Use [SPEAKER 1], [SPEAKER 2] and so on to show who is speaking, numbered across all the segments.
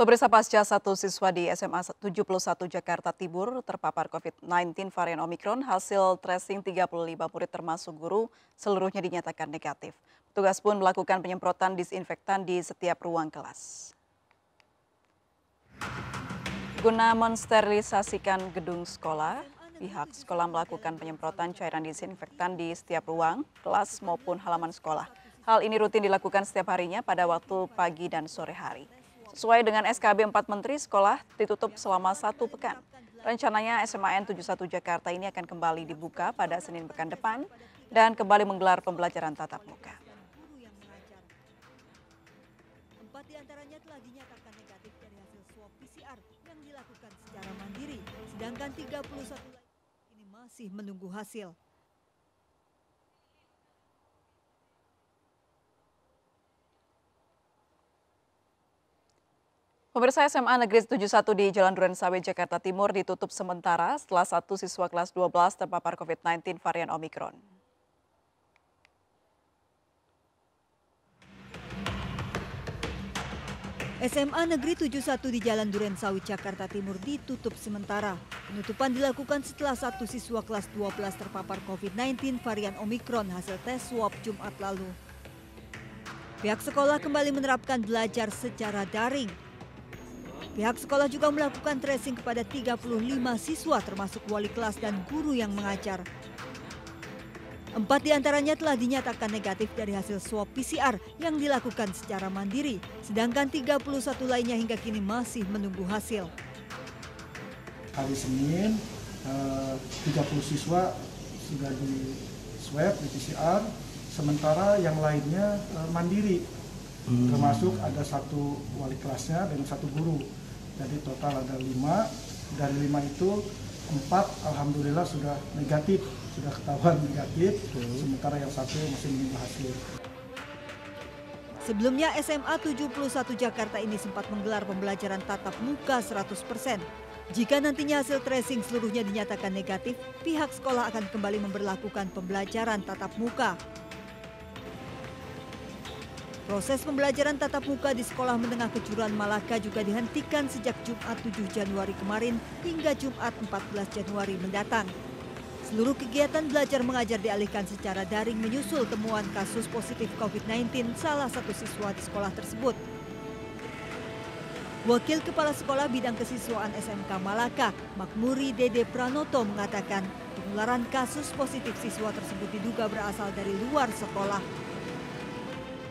[SPEAKER 1] Pemirsa, pasca satu siswa di SMA 71 Jakarta Timur terpapar COVID-19 varian Omikron, hasil tracing 35 murid termasuk guru seluruhnya dinyatakan negatif. Petugas pun melakukan penyemprotan disinfektan di setiap ruang kelas. Guna mensterilisasikan gedung sekolah, pihak sekolah melakukan penyemprotan cairan disinfektan di setiap ruang, kelas maupun halaman sekolah. Hal ini rutin dilakukan setiap harinya pada waktu pagi dan sore hari. Sesuai dengan SKB 4 Menteri, sekolah ditutup selama 1 pekan. Rencananya SMAN 71 Jakarta ini akan kembali dibuka pada Senin pekan depan dan kembali menggelar pembelajaran tatap muka.
[SPEAKER 2] 4 diantaranya telah dinyatakan negatif dari hasil swab PCR yang dilakukan secara mandiri, sedangkan 31 lain ini masih menunggu hasil.
[SPEAKER 1] Pemirsa, SMA Negeri 71 di Jalan Durensawit, Jakarta Timur ditutup sementara setelah satu siswa kelas 12 terpapar COVID-19 varian Omikron.
[SPEAKER 2] SMA Negeri 71 di Jalan Durensawit, Jakarta Timur ditutup sementara. Penutupan dilakukan setelah satu siswa kelas 12 terpapar COVID-19 varian Omikron hasil tes swab Jumat lalu. Pihak sekolah kembali menerapkan belajar secara daring. Pihak sekolah juga melakukan tracing kepada 35 siswa termasuk wali kelas dan guru yang mengajar. 4 diantaranya telah dinyatakan negatif dari hasil swab PCR yang dilakukan secara mandiri, sedangkan 31 lainnya hingga kini masih menunggu hasil.
[SPEAKER 3] Hari Senin, 30 siswa sudah di swab, di PCR, sementara yang lainnya mandiri, termasuk ada 1 wali kelasnya dan 1 guru. Jadi total ada 5, dari 5 itu 4 alhamdulillah sudah negatif, sudah ketahuan negatif, sementara yang 1 masih menunggu hasil.
[SPEAKER 2] Sebelumnya SMA 71 Jakarta ini sempat menggelar pembelajaran tatap muka 100%. Jika nantinya hasil tracing seluruhnya dinyatakan negatif, pihak sekolah akan kembali memberlakukan pembelajaran tatap muka. Proses pembelajaran tatap muka di Sekolah Menengah Kejuruan Malaka juga dihentikan sejak Jumat 7 Januari kemarin hingga Jumat 14 Januari mendatang. Seluruh kegiatan belajar mengajar dialihkan secara daring menyusul temuan kasus positif COVID-19 salah satu siswa di sekolah tersebut. Wakil Kepala Sekolah Bidang Kesiswaan SMK Malaka, Makmuri Dede Pranoto mengatakan penularan kasus positif siswa tersebut diduga berasal dari luar sekolah.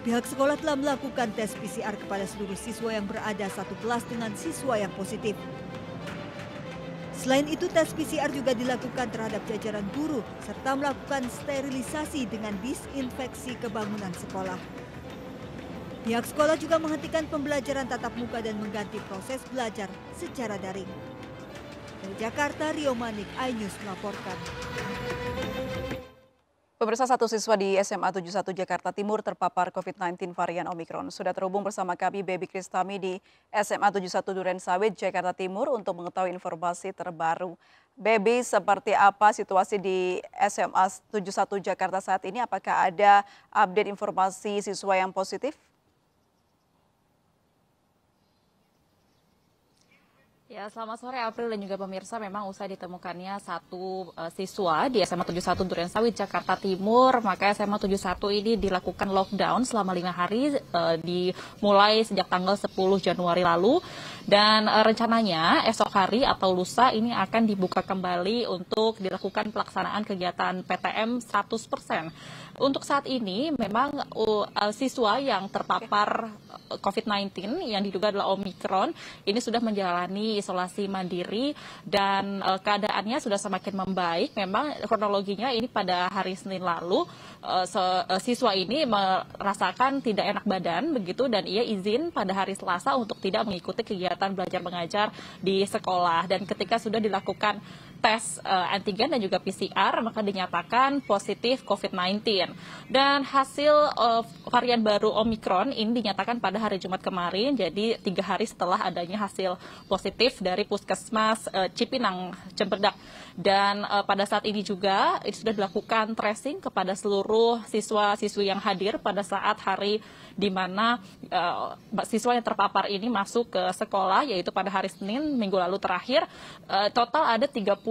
[SPEAKER 2] Pihak sekolah telah melakukan tes PCR kepada seluruh siswa yang berada satu kelas dengan siswa yang positif. Selain itu, tes PCR juga dilakukan terhadap jajaran guru serta melakukan sterilisasi dengan disinfeksi kebangunan sekolah. Pihak sekolah juga menghentikan pembelajaran tatap muka dan mengganti proses belajar secara daring. Dari Jakarta, Rio Manik, iNews melaporkan.
[SPEAKER 1] Pemirsa, satu siswa di SMA 71 Jakarta Timur terpapar COVID-19 varian Omikron. Sudah terhubung bersama kami Baby Kristami di SMA 71 Durensawit, Jakarta Timur untuk mengetahui informasi terbaru. Baby, seperti apa situasi di SMA 71 Jakarta saat ini? Apakah ada update informasi siswa yang positif?
[SPEAKER 4] Ya, selamat sore April dan juga pemirsa. Memang usai ditemukannya satu siswa di SMA 71 Durensawit, Jakarta Timur, maka SMA 71 ini dilakukan lockdown selama 5 hari dimulai sejak tanggal 10 Januari lalu. Dan rencananya esok hari atau lusa ini akan dibuka kembali untuk dilakukan pelaksanaan kegiatan PTM 100%. Untuk saat ini memang siswa yang terpapar COVID-19 yang diduga adalah Omikron ini sudah menjalani isolasi mandiri dan keadaannya sudah semakin membaik. Memang kronologinya ini pada hari Senin lalu siswa ini merasakan tidak enak badan begitu dan ia izin pada hari Selasa untuk tidak mengikuti kegiatan belajar mengajar di sekolah. Dan ketika sudah dilakukan tes antigen dan juga PCR, maka dinyatakan positif COVID-19. Dan hasil varian baru Omikron ini dinyatakan pada hari Jumat kemarin, jadi 3 hari setelah adanya hasil positif dari Puskesmas Cipinang, Cempedak. Dan pada saat ini juga sudah dilakukan tracing kepada seluruh siswa-siswi yang hadir pada saat hari di mana siswa yang terpapar ini masuk ke sekolah, yaitu pada hari Senin minggu lalu terakhir. Total ada 34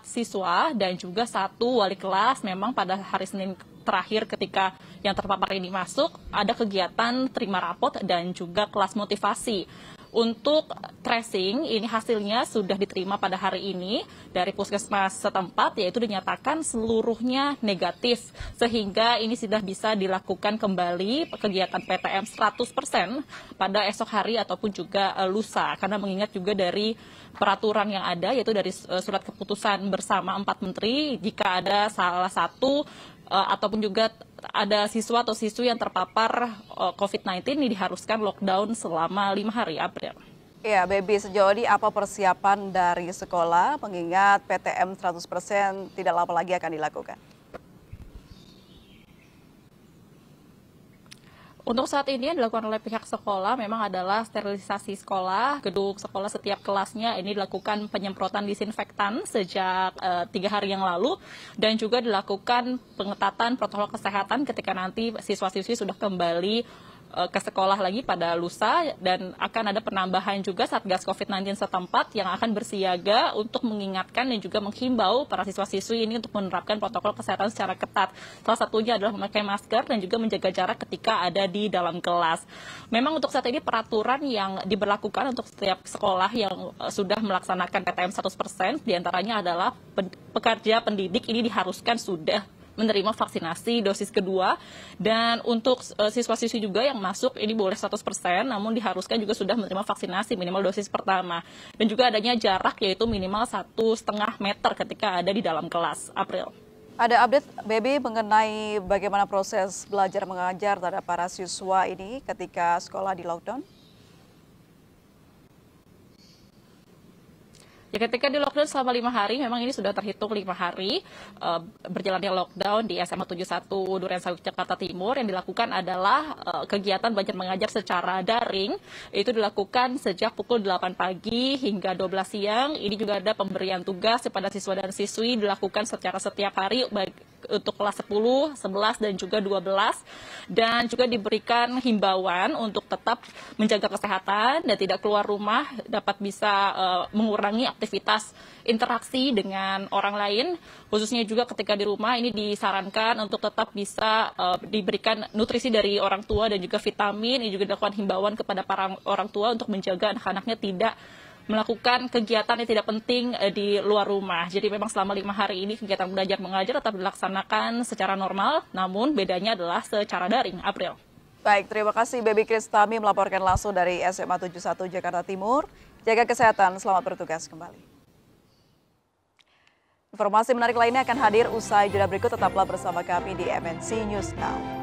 [SPEAKER 4] siswa dan juga 1 wali kelas. Memang pada hari Senin terakhir ketika yang terpapar ini masuk, ada kegiatan terima rapot dan juga kelas motivasi. Untuk tracing, ini hasilnya sudah diterima pada hari ini dari puskesmas setempat, yaitu dinyatakan seluruhnya negatif. Sehingga ini sudah bisa dilakukan kembali kegiatan PTM 100% pada esok hari ataupun juga lusa. Karena mengingat juga dari peraturan yang ada, yaitu dari surat keputusan bersama 4 menteri, jika ada salah satu ataupun juga ada siswa atau siswi yang terpapar COVID-19 ini diharuskan lockdown selama 5 hari, April.
[SPEAKER 1] Ya, Baby, sejauh ini apa persiapan dari sekolah mengingat PTM 100% tidak lama lagi akan dilakukan?
[SPEAKER 4] Untuk saat ini yang dilakukan oleh pihak sekolah memang adalah sterilisasi sekolah, gedung sekolah setiap kelasnya ini dilakukan penyemprotan disinfektan sejak 3 hari yang lalu, dan juga dilakukan pengetatan protokol kesehatan ketika nanti siswa-siswi sudah kembali ke sekolah lagi pada lusa, dan akan ada penambahan juga Satgas COVID-19 setempat yang akan bersiaga untuk mengingatkan dan juga menghimbau para siswa-siswi ini untuk menerapkan protokol kesehatan secara ketat. Salah satunya adalah memakai masker dan juga menjaga jarak ketika ada di dalam kelas. Memang untuk saat ini peraturan yang diberlakukan untuk setiap sekolah yang sudah melaksanakan PTM 100%, diantaranya adalah pekerja pendidik ini diharuskan sudah menerima vaksinasi dosis kedua, dan untuk siswa-siswi juga yang masuk ini boleh 100%, namun diharuskan juga sudah menerima vaksinasi minimal dosis pertama, dan juga adanya jarak yaitu minimal 1,5 meter ketika ada di dalam kelas. April.
[SPEAKER 1] Ada update, Baby, mengenai bagaimana proses belajar mengajar terhadap para siswa ini ketika sekolah di lockdown?
[SPEAKER 4] Ya, ketika di lockdown selama 5 hari, memang ini sudah terhitung 5 hari berjalannya lockdown di SMA 71 Durensawit, Jakarta Timur. Yang dilakukan adalah kegiatan belajar mengajar secara daring. Itu dilakukan sejak pukul 8 pagi hingga 12 siang. Ini juga ada pemberian tugas kepada siswa dan siswi dilakukan secara setiap hari, baik untuk kelas 10, 11, dan juga 12. Dan juga diberikan himbauan untuk tetap menjaga kesehatan dan tidak keluar rumah, dapat bisa mengurangi aktivitas interaksi dengan orang lain, khususnya juga ketika di rumah ini disarankan untuk tetap bisa diberikan nutrisi dari orang tua dan juga vitamin. Ini juga dilakukan himbauan kepada para orang tua untuk menjaga anak-anaknya tidak melakukan kegiatan yang tidak penting di luar rumah. Jadi memang selama 5 hari ini kegiatan belajar mengajar tetap dilaksanakan secara normal, namun bedanya adalah secara daring. April.
[SPEAKER 1] Baik, terima kasih Baby Kristami melaporkan langsung dari SMA 71 Jakarta Timur. Jaga kesehatan, selamat bertugas kembali. Informasi menarik lainnya akan hadir usai jeda berikut, tetaplah bersama kami di MNC News Now.